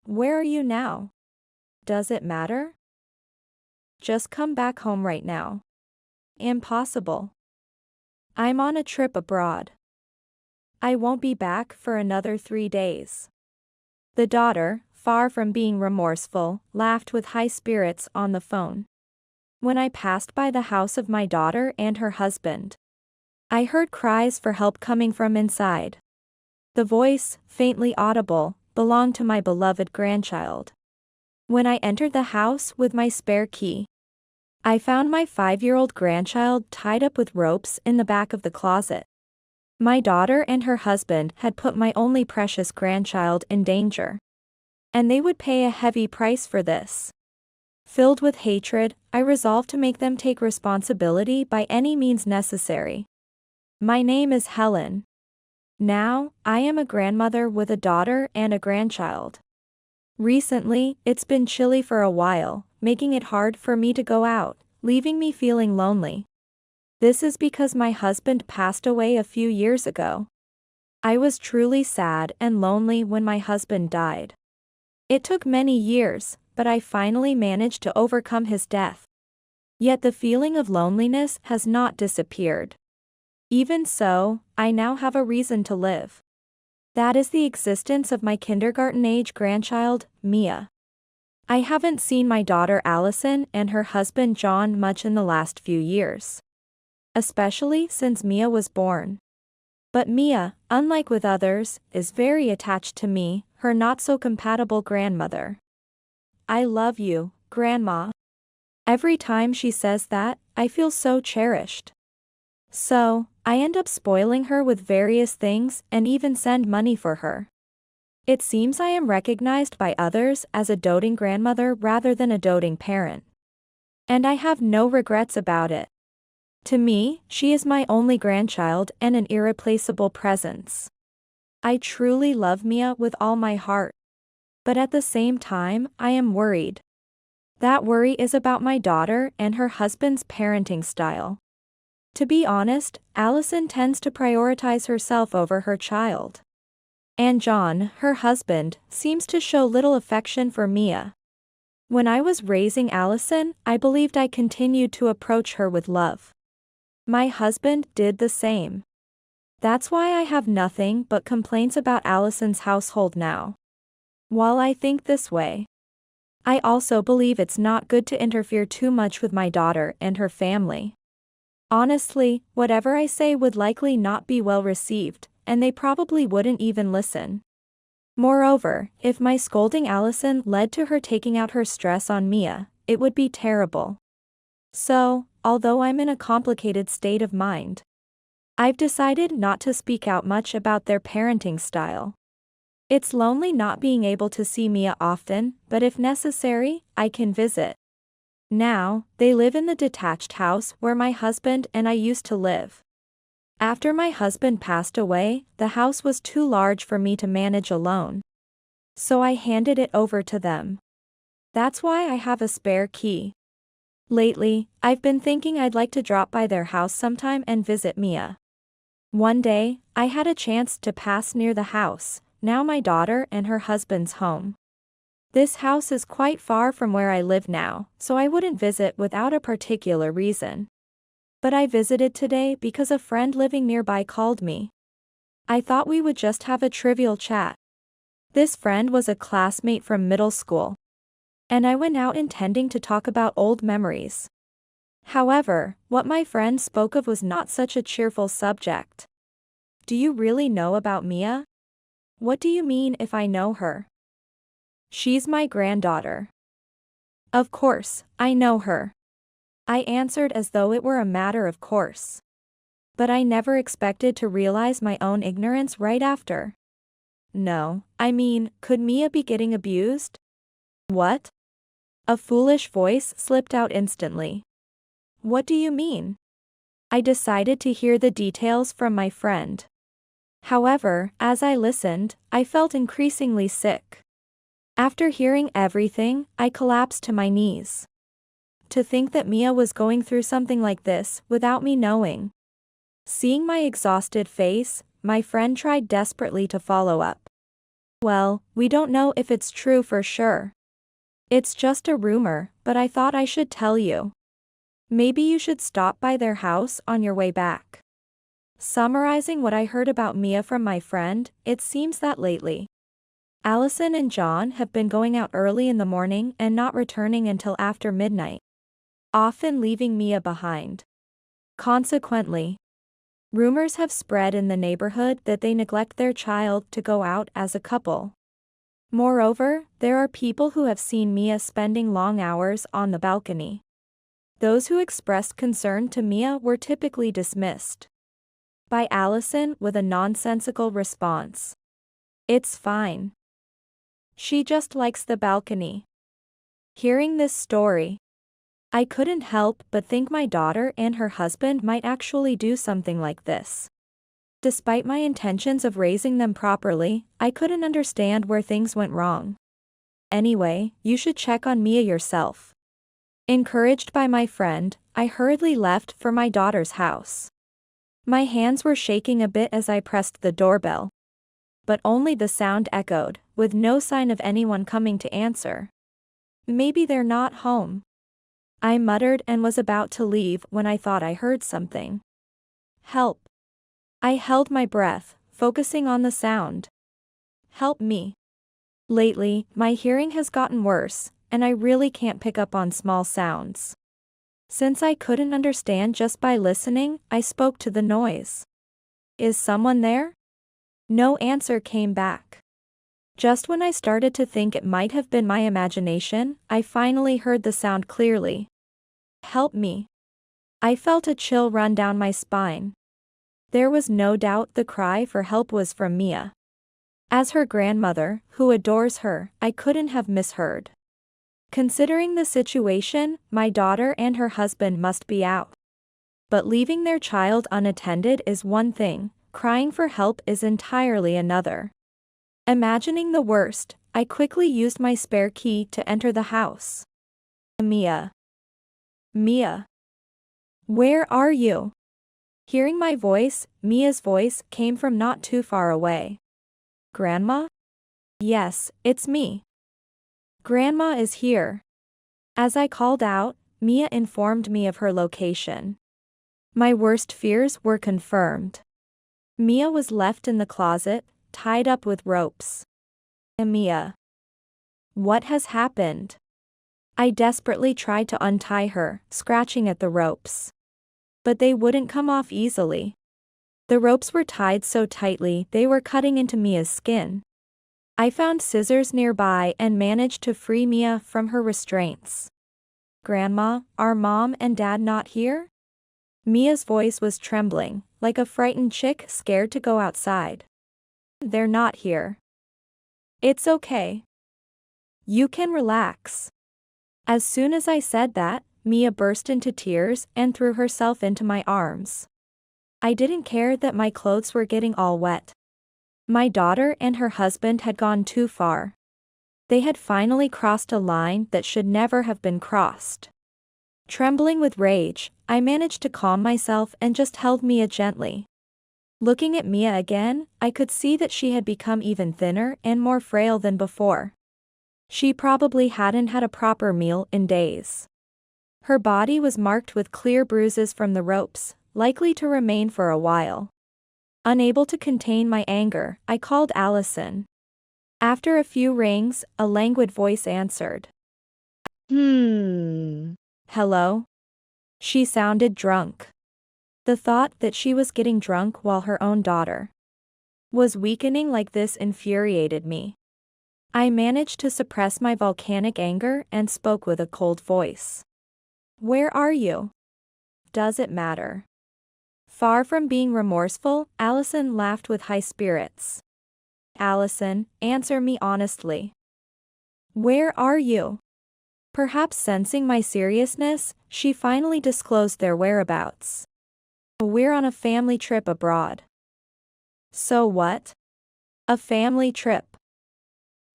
Where are you now? Does it matter? Just come back home right now. Impossible. I'm on a trip abroad. I won't be back for another 3 days. The daughter, far from being remorseful, laughed with high spirits on the phone. When I passed by the house of my daughter and her husband, I heard cries for help coming from inside. The voice, faintly audible, belonged to my beloved grandchild. When I entered the house with my spare key, I found my 5-year-old grandchild tied up with ropes in the back of the closet. My daughter and her husband had put my only precious grandchild in danger, and they would pay a heavy price for this. Filled with hatred, I resolved to make them take responsibility by any means necessary. My name is Helen. Now, I am a grandmother with a daughter and a grandchild. Recently, it's been chilly for a while, making it hard for me to go out, leaving me feeling lonely. This is because my husband passed away a few years ago. I was truly sad and lonely when my husband died. It took many years, but I finally managed to overcome his death. Yet the feeling of loneliness has not disappeared. Even so, I now have a reason to live. That is the existence of my kindergarten-age grandchild, Mia. I haven't seen my daughter Allison and her husband John much in the last few years, especially since Mia was born. But Mia, unlike with others, is very attached to me, her not-so-compatible grandmother. I love you, Grandma. Every time she says that, I feel so cherished. So, I end up spoiling her with various things and even send money for her. It seems I am recognized by others as a doting grandmother rather than a doting parent. And I have no regrets about it. To me, she is my only grandchild and an irreplaceable presence. I truly love Mia with all my heart. But at the same time, I am worried. That worry is about my daughter and her husband's parenting style. To be honest, Allison tends to prioritize herself over her child. And John, her husband, seems to show little affection for Mia. When I was raising Allison, I believed I continued to approach her with love. My husband did the same. That's why I have nothing but complaints about Allison's household now. While I think this way, I also believe it's not good to interfere too much with my daughter and her family. Honestly, whatever I say would likely not be well received, and they probably wouldn't even listen. Moreover, if my scolding Allison led to her taking out her stress on Mia, it would be terrible. So, although I'm in a complicated state of mind, I've decided not to speak out much about their parenting style. It's lonely not being able to see Mia often, but if necessary, I can visit. Now, they live in the detached house where my husband and I used to live. After my husband passed away, the house was too large for me to manage alone. So I handed it over to them. That's why I have a spare key. Lately, I've been thinking I'd like to drop by their house sometime and visit Mia. One day, I had a chance to pass near the house, now my daughter and her husband's home. This house is quite far from where I live now, so I wouldn't visit without a particular reason. But I visited today because a friend living nearby called me. I thought we would just have a trivial chat. This friend was a classmate from middle school, and I went out intending to talk about old memories. However, what my friend spoke of was not such a cheerful subject. Do you really know about Mia? What do you mean if I know her? She's my granddaughter. Of course, I know her. I answered as though it were a matter of course. But I never expected to realize my own ignorance right after. No, I mean, could Mia be getting abused? What? A foolish voice slipped out instantly. What do you mean? I decided to hear the details from my friend. However, as I listened, I felt increasingly sick. After hearing everything, I collapsed to my knees. To think that Mia was going through something like this without me knowing. Seeing my exhausted face, my friend tried desperately to follow up. Well, we don't know if it's true for sure. It's just a rumor, but I thought I should tell you. Maybe you should stop by their house on your way back. Summarizing what I heard about Mia from my friend, it seems that lately, Allison and John have been going out early in the morning and not returning until after midnight, often leaving Mia behind. Consequently, rumors have spread in the neighborhood that they neglect their child to go out as a couple. Moreover, there are people who have seen Mia spending long hours on the balcony. Those who expressed concern to Mia were typically dismissed by Allison with a nonsensical response. It's fine. She just likes the balcony. Hearing this story, I couldn't help but think my daughter and her husband might actually do something like this. Despite my intentions of raising them properly, I couldn't understand where things went wrong. Anyway, you should check on Mia yourself. Encouraged by my friend, I hurriedly left for my daughter's house. My hands were shaking a bit as I pressed the doorbell, but only the sound echoed, with no sign of anyone coming to answer. Maybe they're not home, I muttered and was about to leave when I thought I heard something. Help. I held my breath, focusing on the sound. Help me. Lately, my hearing has gotten worse, and I really can't pick up on small sounds. Since I couldn't understand just by listening, I spoke to the noise. Is someone there? No answer came back. Just when I started to think it might have been my imagination, I finally heard the sound clearly. Help me. I felt a chill run down my spine. There was no doubt the cry for help was from Mia. As her grandmother, who adores her, I couldn't have misheard. Considering the situation, my daughter and her husband must be out. But leaving their child unattended is one thing, crying for help is entirely another. Imagining the worst, I quickly used my spare key to enter the house. Mia. Mia. Where are you? Hearing my voice, Mia's voice came from not too far away. Grandma? Yes, it's me. Grandma is here. As I called out, Mia informed me of her location. My worst fears were confirmed. Mia was left in the closet, tied up with ropes. Mia. What has happened? I desperately tried to untie her, scratching at the ropes. But they wouldn't come off easily. The ropes were tied so tightly they were cutting into Mia's skin. I found scissors nearby and managed to free Mia from her restraints. Grandma, are Mom and Dad not here? Mia's voice was trembling, like a frightened chick scared to go outside. They're not here. It's okay. You can relax. As soon as I said that, Mia burst into tears and threw herself into my arms. I didn't care that my clothes were getting all wet. My daughter and her husband had gone too far. They had finally crossed a line that should never have been crossed. Trembling with rage, I managed to calm myself and just held Mia gently. Looking at Mia again, I could see that she had become even thinner and more frail than before. She probably hadn't had a proper meal in days. Her body was marked with clear bruises from the ropes, likely to remain for a while. Unable to contain my anger, I called Allison. After a few rings, a languid voice answered. Hello? She sounded drunk. The thought that she was getting drunk while her own daughter was weakening like this infuriated me. I managed to suppress my volcanic anger and spoke with a cold voice. Where are you? Does it matter? Far from being remorseful, Allison laughed with high spirits. Allison, answer me honestly. Where are you? Perhaps sensing my seriousness, she finally disclosed their whereabouts. We're on a family trip abroad. So what? A family trip.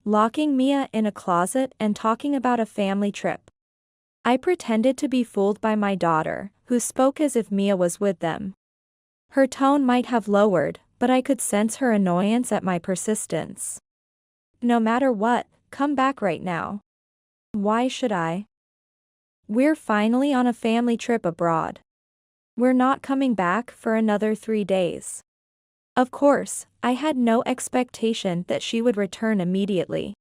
Locking Mia in a closet and talking about a family trip. I pretended to be fooled by my daughter, who spoke as if Mia was with them. Her tone might have lowered, but I could sense her annoyance at my persistence. No matter what, come back right now. Why should I? We're finally on a family trip abroad. We're not coming back for another 3 days. Of course, I had no expectation that she would return immediately.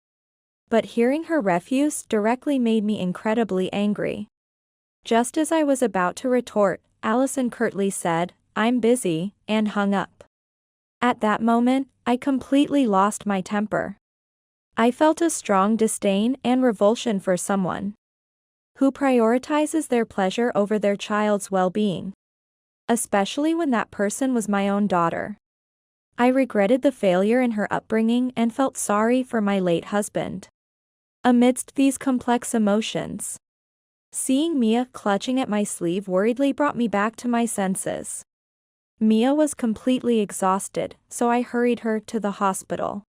But hearing her refuse directly made me incredibly angry. Just as I was about to retort, Allison curtly said, "I'm busy," and hung up. At that moment, I completely lost my temper. I felt a strong disdain and revulsion for someone who prioritizes their pleasure over their child's well-being, especially when that person was my own daughter. I regretted the failure in her upbringing and felt sorry for my late husband. Amidst these complex emotions, seeing Mia clutching at my sleeve worriedly brought me back to my senses. Mia was completely exhausted, so I hurried her to the hospital.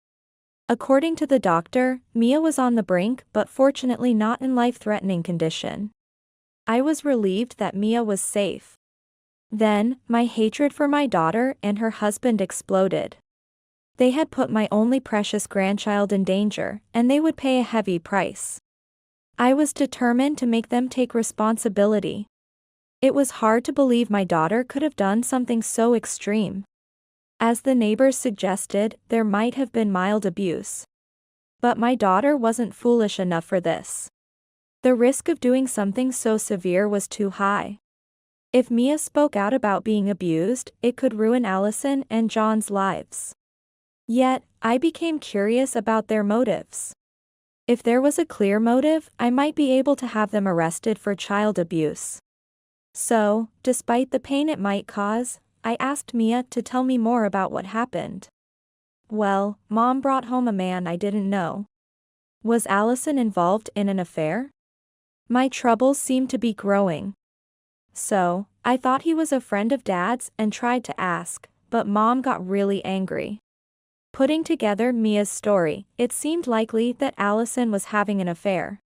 According to the doctor, Mia was on the brink but fortunately not in life-threatening condition. I was relieved that Mia was safe. Then, my hatred for my daughter and her husband exploded. They had put my only precious grandchild in danger, and they would pay a heavy price. I was determined to make them take responsibility. It was hard to believe my daughter could have done something so extreme. As the neighbors suggested, there might have been mild abuse. But my daughter wasn't foolish enough for this. The risk of doing something so severe was too high. If Mia spoke out about being abused, it could ruin Allison and John's lives. Yet, I became curious about their motives. If there was a clear motive, I might be able to have them arrested for child abuse. So, despite the pain it might cause, I asked Mia to tell me more about what happened. Well, Mom brought home a man I didn't know. Was Allison involved in an affair? My troubles seemed to be growing. So, I thought he was a friend of Dad's and tried to ask, but Mom got really angry. Putting together Mia's story, it seemed likely that Allison was having an affair.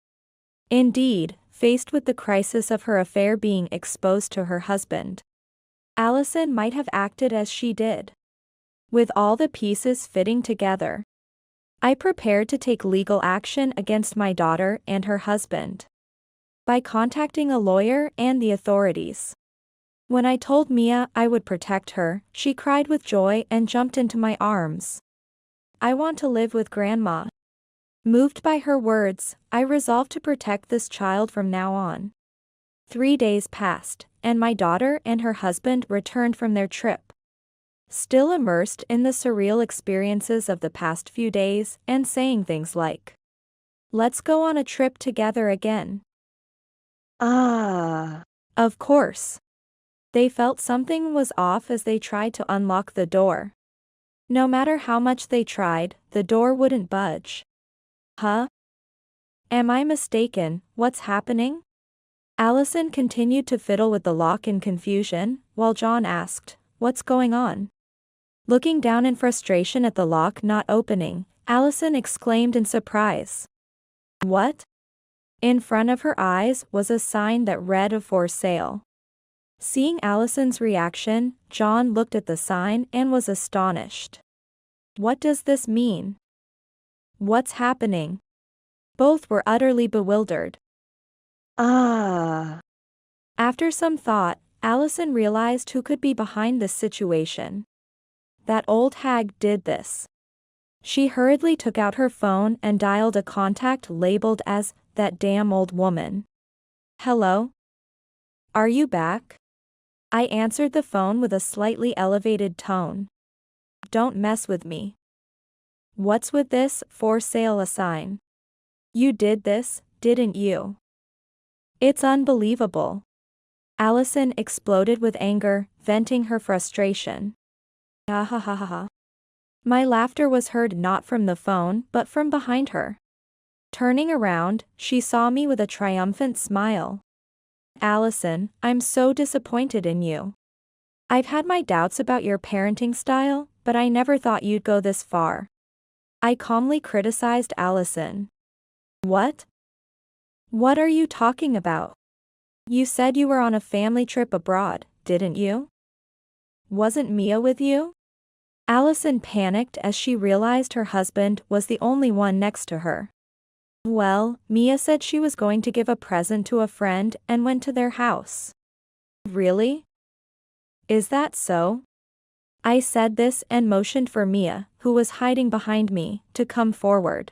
Indeed, faced with the crisis of her affair being exposed to her husband, Allison might have acted as she did. With all the pieces fitting together, I prepared to take legal action against my daughter and her husband by contacting a lawyer and the authorities. When I told Mia I would protect her, she cried with joy and jumped into my arms. "I want to live with Grandma." Moved by her words, I resolved to protect this child from now on. 3 days passed, and my daughter and her husband returned from their trip. Still immersed in the surreal experiences of the past few days and saying things like, "Let's go on a trip together again." Of course. They felt something was off as they tried to unlock the door. No matter how much they tried, the door wouldn't budge. Huh? Am I mistaken? What's happening? Allison continued to fiddle with the lock in confusion, while John asked, "What's going on?" Looking down in frustration at the lock not opening, Allison exclaimed in surprise. "What?" In front of her eyes was a sign that read "For sale." Seeing Allison's reaction, John looked at the sign and was astonished. "What does this mean? What's happening?" Both were utterly bewildered. After some thought, Allison realized who could be behind this situation. That old hag did this. She hurriedly took out her phone and dialed a contact labeled as "that damn old woman." "Hello? Are you back?" I answered the phone with a slightly elevated tone. "Don't mess with me." "What's with this "for sale" sign? You did this, didn't you?" "It's unbelievable." Allison exploded with anger, venting her frustration. "Ha ha ha ha ha." My laughter was heard not from the phone but from behind her. Turning around, she saw me with a triumphant smile. "Allison, I'm so disappointed in you. I've had my doubts about your parenting style, but I never thought you'd go this far." I calmly criticized Allison. "What? What are you talking about? You said you were on a family trip abroad, didn't you? Wasn't Mia with you?" Allison panicked as she realized her husband was the only one next to her. Well, Mia said she was going to give a present to a friend and went to their house. Really? Is that so? I said this and motioned for Mia, who was hiding behind me, to come forward.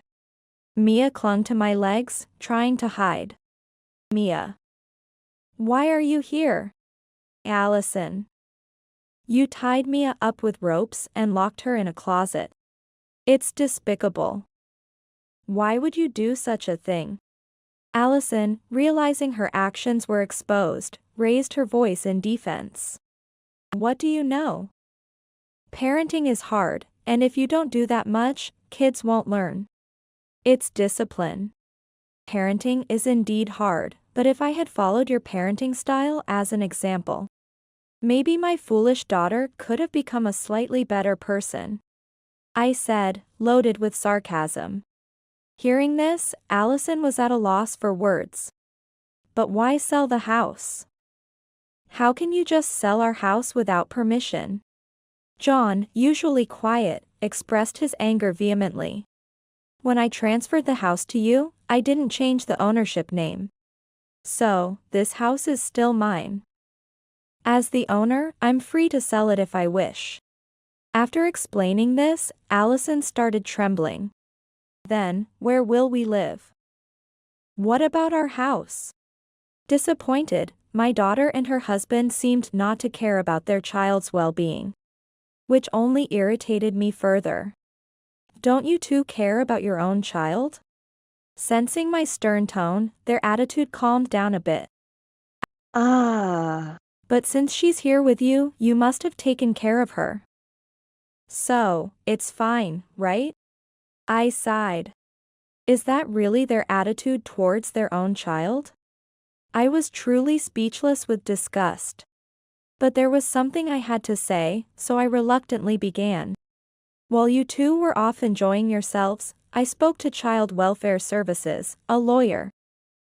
Mia clung to my legs, trying to hide. Mia. Why are you here? Allison. You tied Mia up with ropes and locked her in a closet. It's despicable. Why would you do such a thing? Allison, realizing her actions were exposed, raised her voice in defense. What do you know? Parenting is hard, and if you don't do that much, kids won't learn. It's discipline. Parenting is indeed hard, but if I had followed your parenting style as an example, maybe my foolish daughter could have become a slightly better person. I said, loaded with sarcasm. Hearing this, Allison was at a loss for words. But why sell the house? How can you just sell our house without permission? John, usually quiet, expressed his anger vehemently. When I transferred the house to you, I didn't change the ownership name. So, this house is still mine. As the owner, I'm free to sell it if I wish. After explaining this, Allison started trembling. Then, where will we live? What about our house? Disappointed, my daughter and her husband seemed not to care about their child's well-being, which only irritated me further. Don't you two care about your own child? Sensing my stern tone, their attitude calmed down a bit. But since she's here with you, you must have taken care of her. So, it's fine, right? I sighed. Is that really their attitude towards their own child? I was truly speechless with disgust. But there was something I had to say, so I reluctantly began. While you two were off enjoying yourselves, I spoke to Child Welfare Services, a lawyer,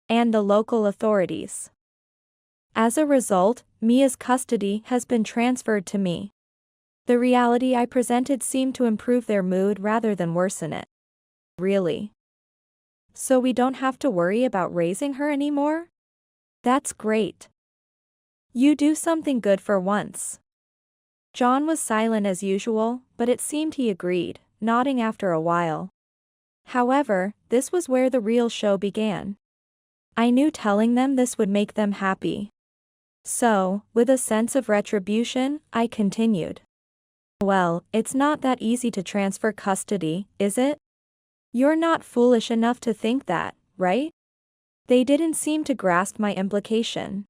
and the local authorities. As a result, Mia's custody has been transferred to me. The reality I presented seemed to improve their mood rather than worsen it. Really? So we don't have to worry about raising her anymore? That's great. You do something good for once. John was silent as usual, but it seemed he agreed, nodding after a while. However, this was where the real show began. I knew telling them this would make them happy. So, with a sense of retribution, I continued. Well, it's not that easy to transfer custody, is it? You're not foolish enough to think that, right? They didn't seem to grasp my implication.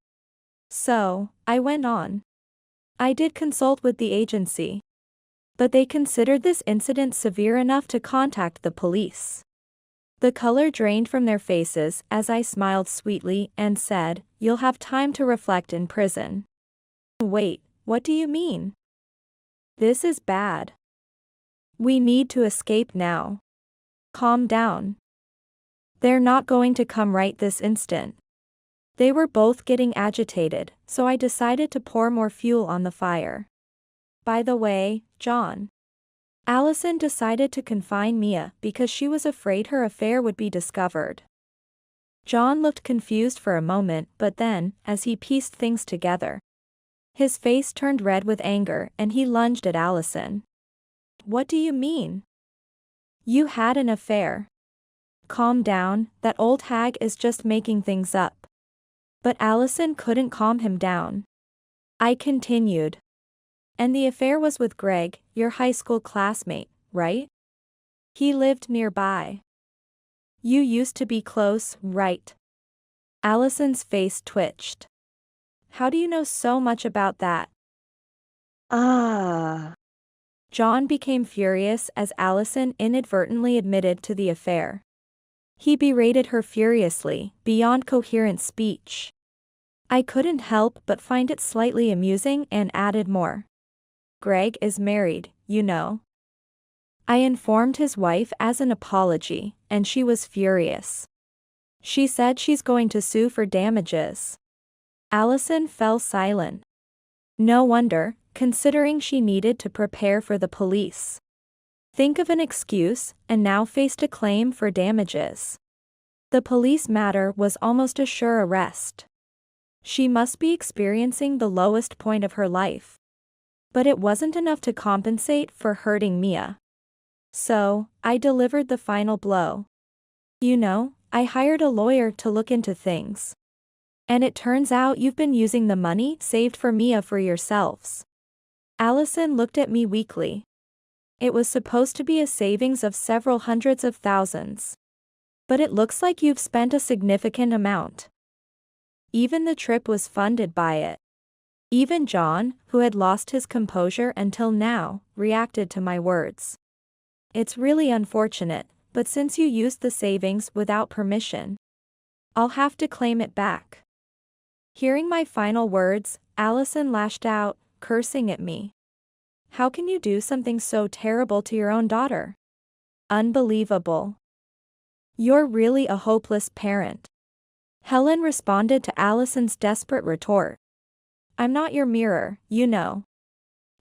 So, I went on. I did consult with the agency. But they considered this incident severe enough to contact the police. The color drained from their faces as I smiled sweetly and said, "You'll have time to reflect in prison." Wait, what do you mean? This is bad. We need to escape now. Calm down. They're not going to come right this instant. They were both getting agitated, so I decided to pour more fuel on the fire. By the way, John. Allison decided to confine Mia because she was afraid her affair would be discovered. John looked confused for a moment, but then, as he pieced things together, his face turned red with anger and he lunged at Allison. What do you mean? You had an affair. Calm down, that old hag is just making things up. But Allison couldn't calm him down. I continued. And the affair was with Greg, your high school classmate, right? He lived nearby. You used to be close, right? Allison's face twitched. How do you know so much about that? John became furious as Allison inadvertently admitted to the affair. He berated her furiously, beyond coherent speech. I couldn't help but find it slightly amusing and added more. Greg is married, you know. I informed his wife as an apology, and she was furious. She said she's going to sue for damages. Allison fell silent. No wonder, considering she needed to prepare for the police. Think of an excuse, and now faced a claim for damages. The police matter was almost a sure arrest. She must be experiencing the lowest point of her life. But it wasn't enough to compensate for hurting Mia. So, I delivered the final blow. You know, I hired a lawyer to look into things. And it turns out you've been using the money saved for Mia for yourselves. Allison looked at me weakly. It was supposed to be a savings of several hundreds of thousands. But it looks like you've spent a significant amount. Even the trip was funded by it. Even John, who had lost his composure until now, reacted to my words. It's really unfortunate, but since you used the savings without permission, I'll have to claim it back. Hearing my final words, Allison lashed out, cursing at me. How can you do something so terrible to your own daughter? Unbelievable. You're really a hopeless parent. Helen responded to Allison's desperate retort. I'm not your mirror, you know.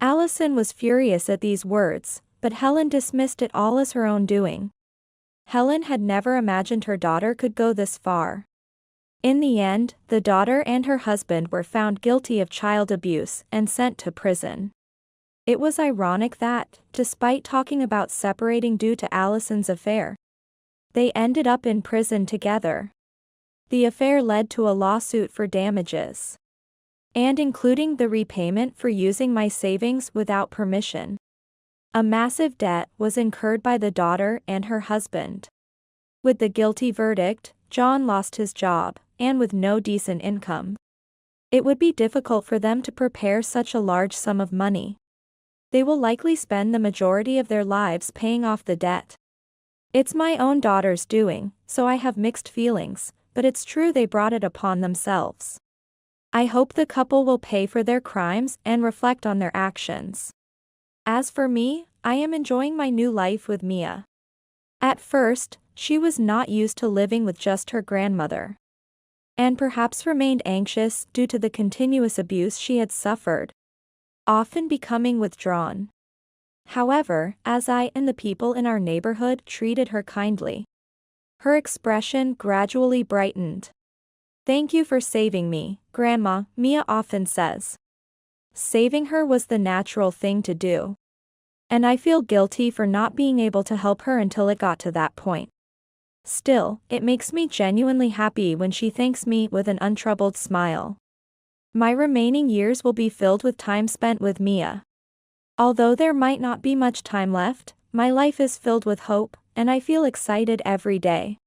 Allison was furious at these words, but Helen dismissed it all as her own doing. Helen had never imagined her daughter could go this far. In the end, the daughter and her husband were found guilty of child abuse and sent to prison. It was ironic that, despite talking about separating due to Allison's affair, they ended up in prison together. The affair led to a lawsuit for damages, and including the repayment for using my savings without permission. A massive debt was incurred by the daughter and her husband. With the guilty verdict, John lost his job, and with no decent income, it would be difficult for them to prepare such a large sum of money. They will likely spend the majority of their lives paying off the debt. It's my own daughter's doing, so I have mixed feelings, but it's true they brought it upon themselves. I hope the couple will pay for their crimes and reflect on their actions. As for me, I am enjoying my new life with Mia. At first, she was not used to living with just her grandmother, and perhaps remained anxious due to the continuous abuse she had suffered, often becoming withdrawn. However, as I and the people in our neighborhood treated her kindly, her expression gradually brightened. Thank you for saving me, Grandma, Mia often says. Saving her was the natural thing to do. And I feel guilty for not being able to help her until it got to that point. Still, it makes me genuinely happy when she thanks me with an untroubled smile. My remaining years will be filled with time spent with Mia. Although there might not be much time left, my life is filled with hope, and I feel excited every day.